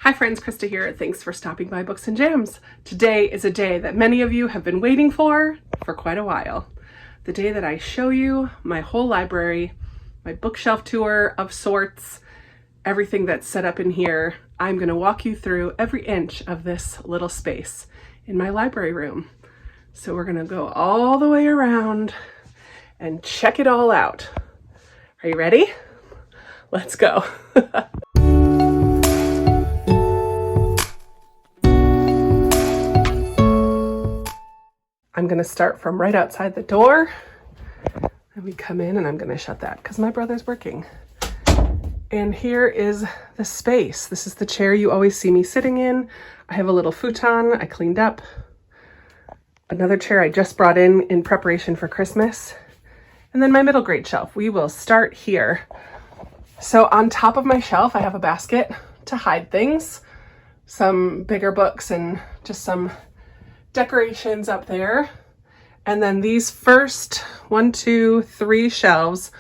Hi friends, Krista here. Thanks for stopping by Books and Jams. Today is a day that many of you have been waiting for quite a while. The day that I show you my whole library, my bookshelf tour of sorts, everything that's set up in here. I'm going to walk you through every inch of this little space in my library room. So we're going to go all the way around and check it all out. Are you ready? Let's go. I'm going to start from right outside the door, and we come in, and I'm going to shut that because my brother's working. And here is the space. This is the chair you always see me sitting in. I have a little futon I cleaned up. Another chair I just brought in preparation for Christmas. And then my middle grade shelf. We will start here. So on top of my shelf, I have a basket to hide things, some bigger books and just some decorations up there. And then these first 1, 2, 3 shelves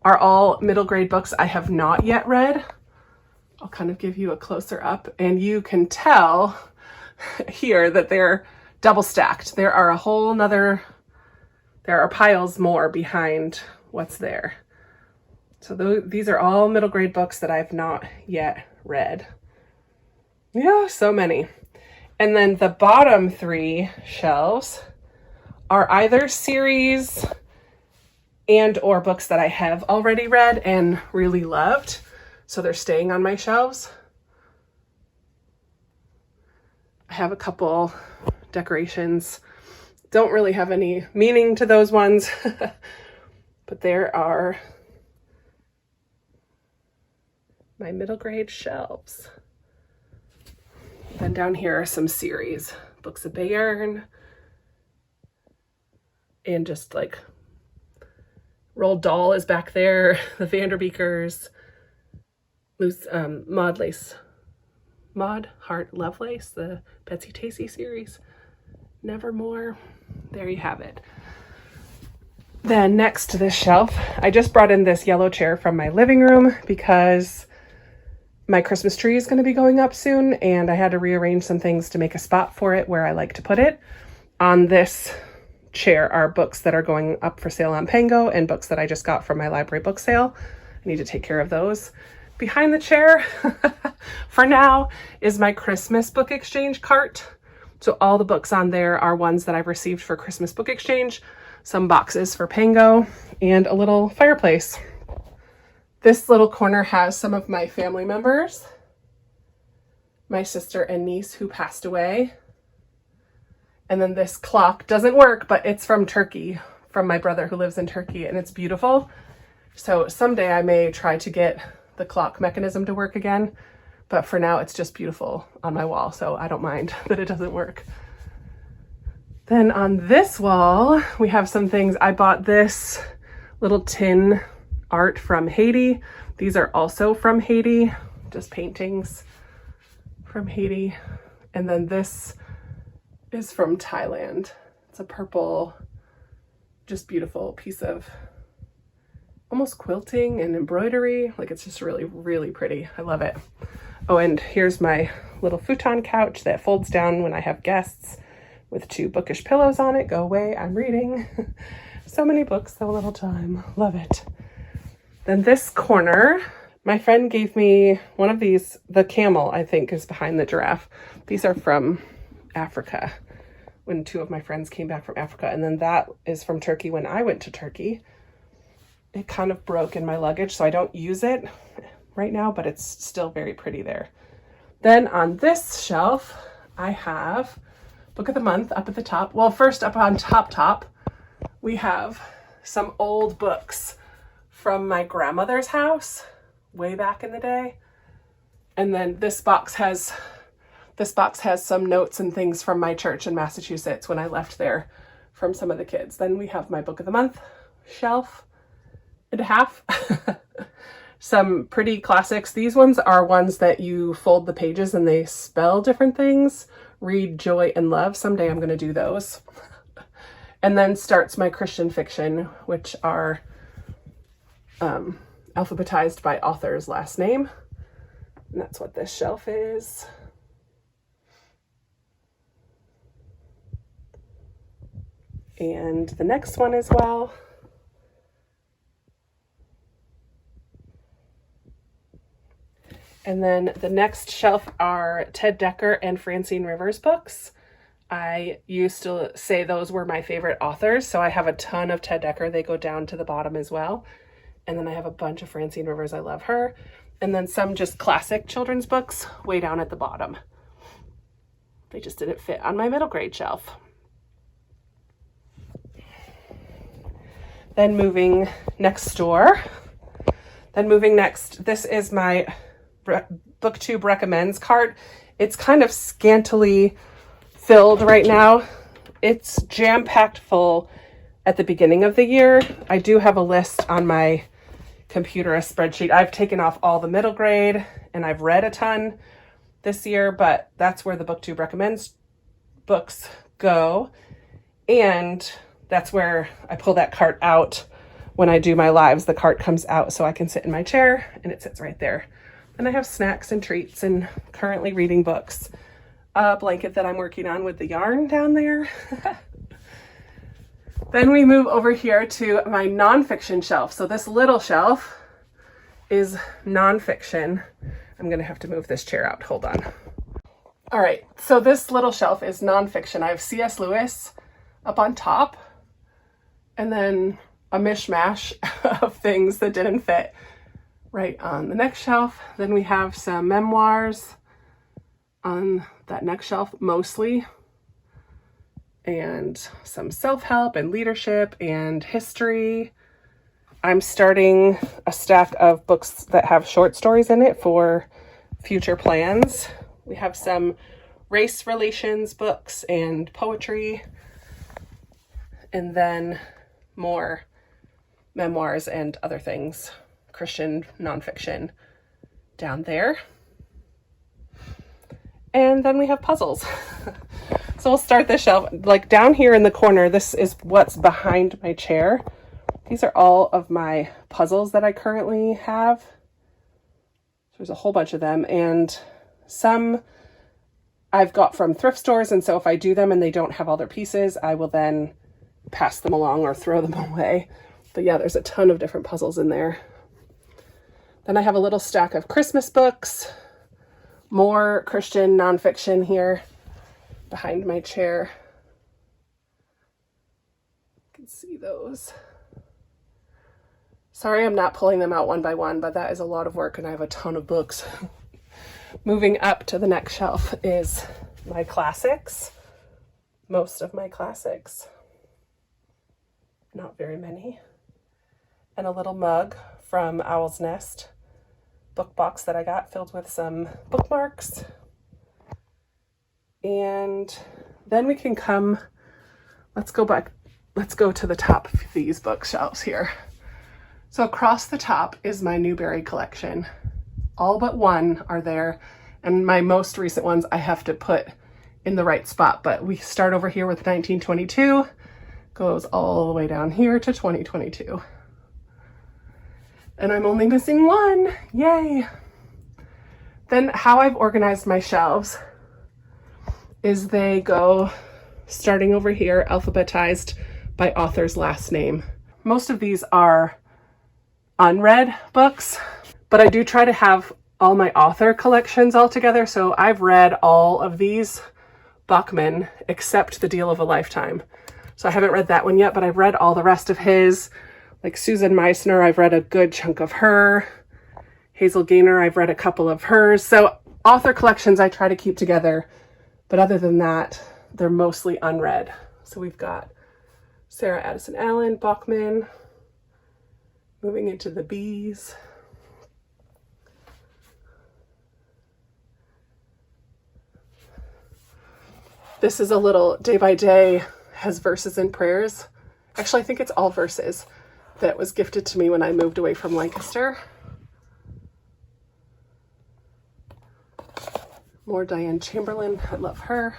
are all middle grade books I have not yet read. I'll kind of give you a closer up, and you can tell here that they're double stacked. There are piles more behind what's there. So these are all middle grade books that I've not yet read. Yeah, so many. And then the bottom 3 shelves are either series and or books that I have already read and really loved. So they're staying on my shelves. I have a couple decorations. Don't really have any meaning to those ones, but there are my middle grade shelves. Then down here are some series, books of Bayern, and just like Roald Dahl is back there, the Vanderbeekers, Maud Hart Lovelace, the Betsy Tacy series, Nevermore. There you have it. Then next to this shelf, I just brought in this yellow chair from my living room because my Christmas tree is going to be going up soon, and I had to rearrange some things to make a spot for it where I like to put it. On this chair are books that are going up for sale on Pango and books that I just got from my library book sale. I need to take care of those. Behind the chair, for now, is my Christmas book exchange cart. So all the books on there are ones that I've received for Christmas book exchange, some boxes for Pango, and a little fireplace. This little corner has some of my family members, my sister and niece who passed away. And then this clock doesn't work, but it's from Turkey, from my brother who lives in Turkey, and it's beautiful. So someday I may try to get the clock mechanism to work again, but for now it's just beautiful on my wall, so I don't mind that it doesn't work. Then on this wall, we have some things. I bought this little tin art from Haiti. These are also from Haiti, just paintings from Haiti. And then this is from Thailand. It's a purple, just beautiful piece of almost quilting and embroidery. Like, it's just really, really pretty. I love it. Oh, and here's my little futon couch that folds down when I have guests with 2 bookish pillows on it. Go away, I'm reading. So many books, so little time. Love it. Then this corner, my friend gave me one of these. The camel, I think, is behind the giraffe. These are from Africa, when 2 of my friends came back from Africa. And then that is from Turkey when I went to Turkey. It kind of broke in my luggage, so I don't use it right now, but it's still very pretty there. Then on this shelf, I have Book of the Month up at the top. Well, first up on top, we have some old books from my grandmother's house way back in the day. And then this box has some notes and things from my church in Massachusetts when I left there from some of the kids. Then we have my Book of the Month shelf and a half. Some pretty classics. These ones are ones that you fold the pages and they spell different things. Read, Joy, and Love. Someday I'm going to do those. And then starts my Christian fiction, which are alphabetized by author's last name. And that's what this shelf is. And the next one as well. And then the next shelf are Ted Dekker and Francine Rivers books. I used to say those were my favorite authors, so I have a ton of Ted Dekker. They go down to the bottom as well. And then I have a bunch of Francine Rivers. I love her. And then some just classic children's books way down at the bottom. They just didn't fit on my middle grade shelf. Then moving next door. This is my BookTube recommends cart. It's kind of scantily filled right now. It's jam-packed full at the beginning of the year. I do have a list on my computer, a spreadsheet. I've taken off all the middle grade and I've read a ton this year, but that's where the BookTube recommends books go. And that's where I pull that cart out when I do my lives. The cart comes out so I can sit in my chair and it sits right there. And I have snacks and treats and currently reading books. A blanket that I'm working on with the yarn down there. Then we move over here to my nonfiction shelf. So this little shelf is nonfiction. I'm gonna have to move this chair out, hold on. All right, so this little shelf is nonfiction. I have C.S. Lewis up on top, and then a mishmash of things that didn't fit right on the next shelf. Then we have some memoirs on that next shelf mostly, and some self-help and leadership and history. I'm starting a stack of books that have short stories in it for future plans. We have some race relations books and poetry, and then more memoirs and other things, Christian nonfiction down there. And then we have puzzles. So we'll start this shelf, like down here in the corner, this is what's behind my chair. These are all of my puzzles that I currently have. So there's a whole bunch of them, and some I've got from thrift stores, and so if I do them and they don't have all their pieces, I will then pass them along or throw them away. But yeah, there's a ton of different puzzles in there. Then I have a little stack of Christmas books, more Christian nonfiction here behind my chair. You can see those. Sorry I'm not pulling them out one by one, but that is a lot of work and I have a ton of books. Moving up to the next shelf is my classics. Most of my classics. Not very many. And a little mug from Owl's Nest book box that I got filled with some bookmarks. And then we can come, let's go to the top of these bookshelves here. So across the top is my Newbery collection. All but one are there, and my most recent ones I have to put in the right spot, but we start over here with 1922, goes all the way down here to 2022. And I'm only missing one, yay! Then how I've organized my shelves is they go starting over here, alphabetized by author's last name. Most of these are unread books, but I do try to have all my author collections all together. So I've read all of these Bachman except The Deal of a Lifetime. So I haven't read that one yet, but I've read all the rest of his. Like Susan Meissner, I've read a good chunk of her. Hazel Gaynor, I've read a couple of hers. So author collections I try to keep together, but other than that, they're mostly unread. So we've got Sarah Addison Allen, Bachman, moving into the B's. This is a little day by day, has verses and prayers. Actually, I think it's all verses that was gifted to me when I moved away from Lancaster. More Diane Chamberlain, I love her.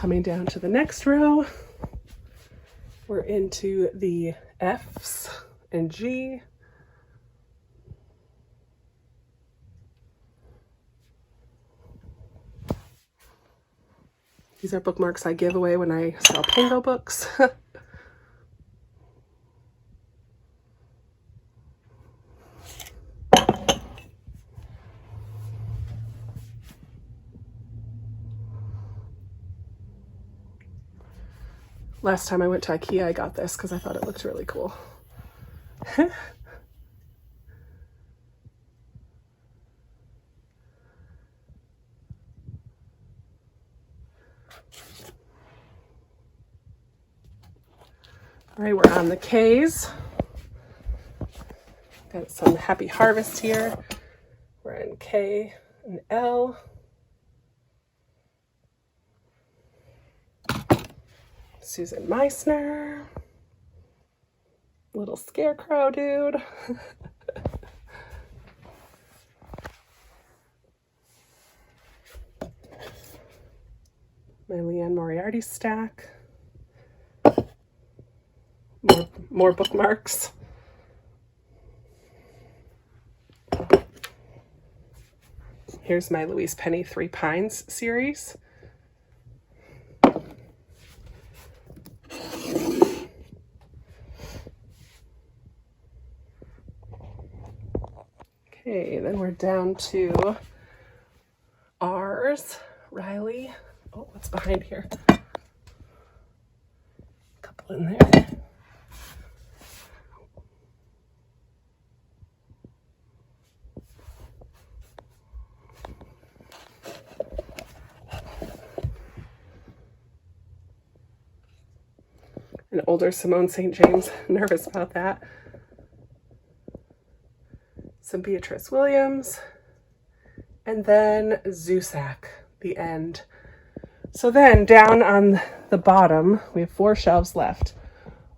Coming down to the next row, we're into the F's and G. These are bookmarks I give away when I sell Pango books. Last time I went to IKEA, I got this because I thought it looked really cool. All right, we're on the K's. Got some Happy Harvest here. We're in K and L. Susan Meissner. Little scarecrow dude. My Leanne Moriarty stack. More bookmarks. Here's my Louise Penny Three Pines series. Okay, then we're down to R's. Riley. Oh, what's behind here? A couple in there. An older Simone St. James, nervous about that. Some Beatrice Williams, and then Zusak, the end. So then down on the bottom, we have 4 shelves left.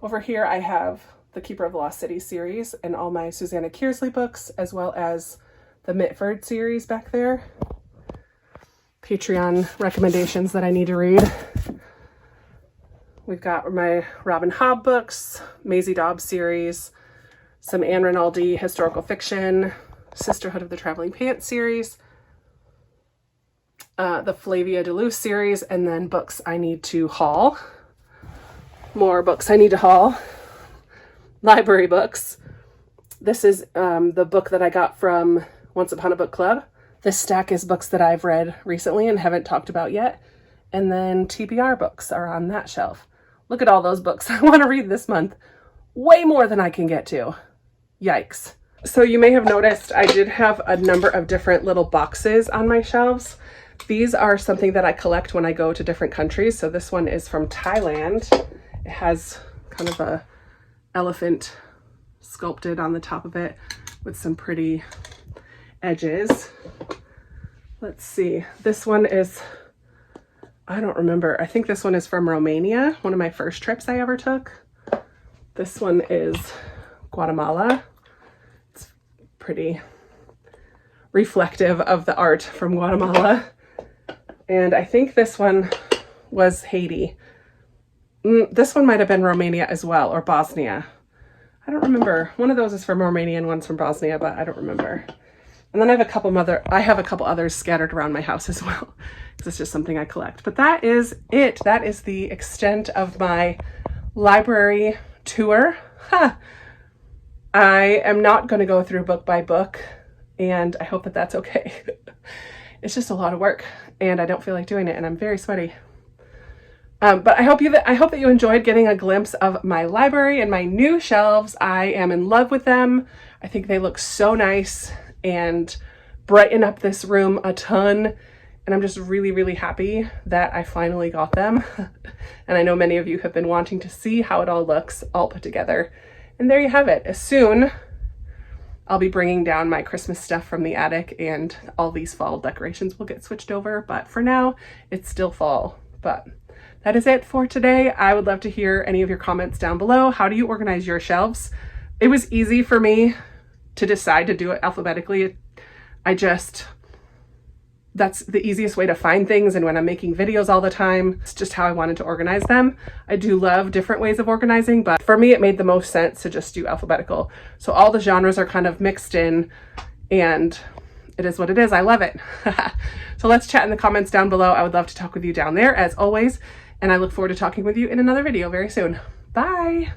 Over here I have the Keeper of the Lost City series and all my Susanna Kearsley books, as well as the Mitford series back there. Patreon recommendations that I need to read. We've got my Robin Hobb books, Maisie Dobbs series, some Anne Rinaldi historical fiction, Sisterhood of the Traveling Pants series, the Flavia de Luce series, and then books I need to haul. More books I need to haul. Library books. This is the book that I got from Once Upon a Book Club. This stack is books that I've read recently and haven't talked about yet. And then TBR books are on that shelf. Look at all those books I want to read this month. Way more than I can get to. Yikes. So you may have noticed I did have a number of different little boxes on my shelves. These are something that I collect when I go to different countries. So this one is from Thailand. It has kind of a elephant sculpted on the top of it with some pretty edges. Let's see. This one is, I don't remember. I think this one is from Romania, one of my first trips I ever took. This one is Guatemala. It's pretty reflective of the art from Guatemala. And I think this one was Haiti. This one might have been Romania as well, or Bosnia. I don't remember. One of those is from Romania and one's from Bosnia, but I don't remember. And then I have a couple others scattered around my house as well, because it's just something I collect. But that is it. That is the extent of my library tour. I am not going to go through book by book, and I hope that that's okay. It's just a lot of work, and I don't feel like doing it, and I'm very sweaty. But I hope that you enjoyed getting a glimpse of my library and my new shelves. I am in love with them. I think they look so nice and brighten up this room a ton. And I'm just really, really happy that I finally got them. And I know many of you have been wanting to see how it all looks all put together. And there you have it. Soon, I'll be bringing down my Christmas stuff from the attic, and all these fall decorations will get switched over. But for now, it's still fall. But that is it for today. I would love to hear any of your comments down below. How do you organize your shelves? It was easy for me to decide to do it alphabetically. I just that's the easiest way to find things. And when I'm making videos all the time, it's just how I wanted to organize them. I do love different ways of organizing, but for me, it made the most sense to just do alphabetical. So all the genres are kind of mixed in, and it is what it is. I love it. So let's chat in the comments down below. I would love to talk with you down there as always. And I look forward to talking with you in another video very soon. Bye.